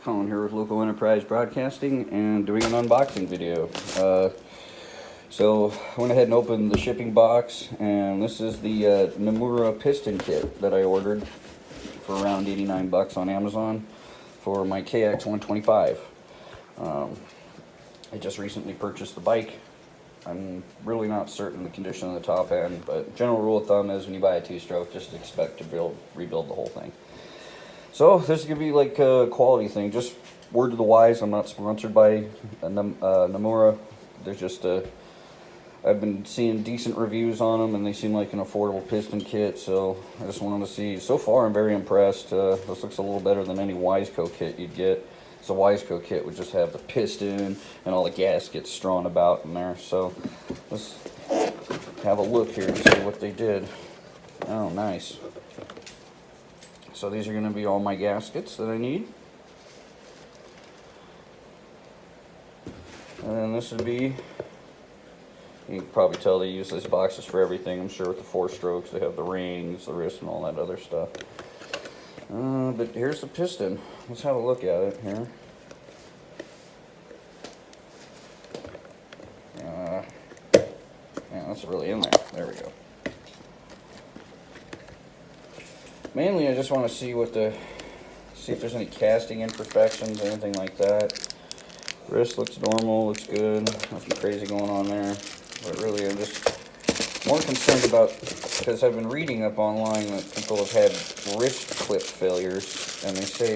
Colin here with Local Enterprise Broadcasting and doing an unboxing video. So I went ahead and opened the shipping box, and this is the Namura piston kit that I ordered for around 89 bucks on Amazon for my KX 125. I just recently purchased the bike. I'm really not certain the condition of the top end, but general rule of thumb is when you buy a two-stroke, just expect to rebuild the whole thing. So this is going to be like a quality thing. Just word to the wise, I'm not sponsored by Namura. There's just I've been seeing decent reviews on them, and they seem like an affordable piston kit, so I just wanted to see. So far, I'm very impressed. This looks a little better than any wiseco kit you'd get. So wiseco kit would just have the piston and all the gaskets strewn about in there. So let's have a look here and see what they did. Oh, nice. So these are going to be all my gaskets that I need. And then this would be, you can probably tell they use these boxes for everything. I'm sure with the 4 strokes they have the rings, the wrist, and all that other stuff. But here's the piston. Let's have a look at it here. Yeah, that's really in there. There we go. Mainly, I just want to see see if there's any casting imperfections or anything like that. Wrist looks normal, looks good. Nothing crazy going on there. But really, I'm just more concerned about, because I've been reading up online that people have had wrist clip failures, and they say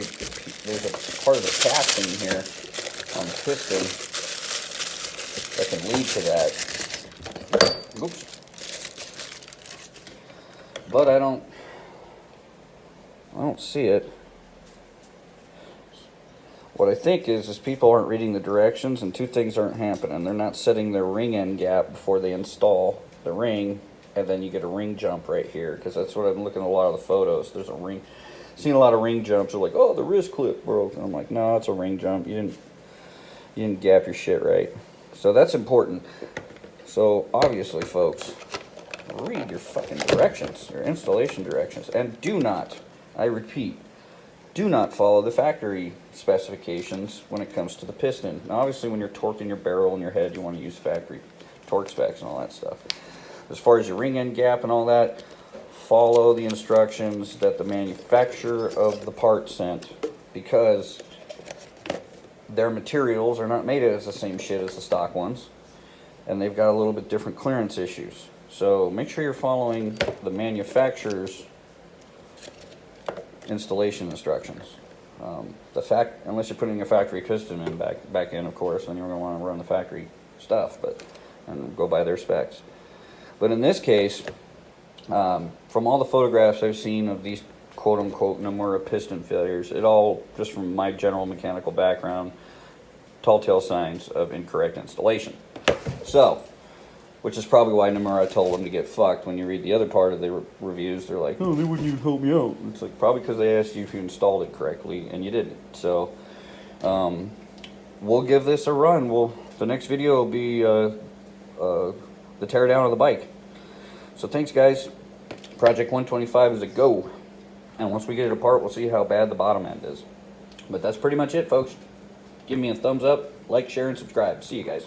there's a part of the casting here on the piston that can lead to that. Oops. But I don't see it. What I think is people aren't reading the directions, and 2 things aren't happening. They're not setting their ring end gap before they install the ring, and then you get a ring jump right here, because that's what I'm looking at a lot of the photos. There's a ring. Seen a lot of ring jumps. They're like, oh, the wrist clip broke. And I'm like, no, it's a ring jump. You didn't gap your shit right. So that's important. So obviously, folks, read your fucking directions, your installation directions, and do not, I repeat, do not follow the factory specifications when it comes to the piston. Now, obviously, when you're torquing your barrel and your head, you want to use factory torque specs and all that stuff. As far as your ring end gap and all that, follow the instructions that the manufacturer of the part sent, because their materials are not made as the same shit as the stock ones, and they've got a little bit different clearance issues. So make sure you're following the manufacturer's installation instructions. Unless you're putting a factory piston in back in, of course, then you're going to want to run the factory stuff, and go by their specs. But in this case, from all the photographs I've seen of these quote-unquote Namura piston failures, it all, just from my general mechanical background, tall tale signs of incorrect installation. So, which is probably why Namura told them to get fucked. When you read the other part of the reviews, they're like, oh, they wouldn't even help me out. It's like, probably because they asked you if you installed it correctly, and you didn't. So, we'll give this a run. The next video will be the teardown of the bike. So thanks, guys. Project 125 is a go. And once we get it apart, we'll see how bad the bottom end is. But that's pretty much it, folks. Give me a thumbs up, like, share, and subscribe. See you guys.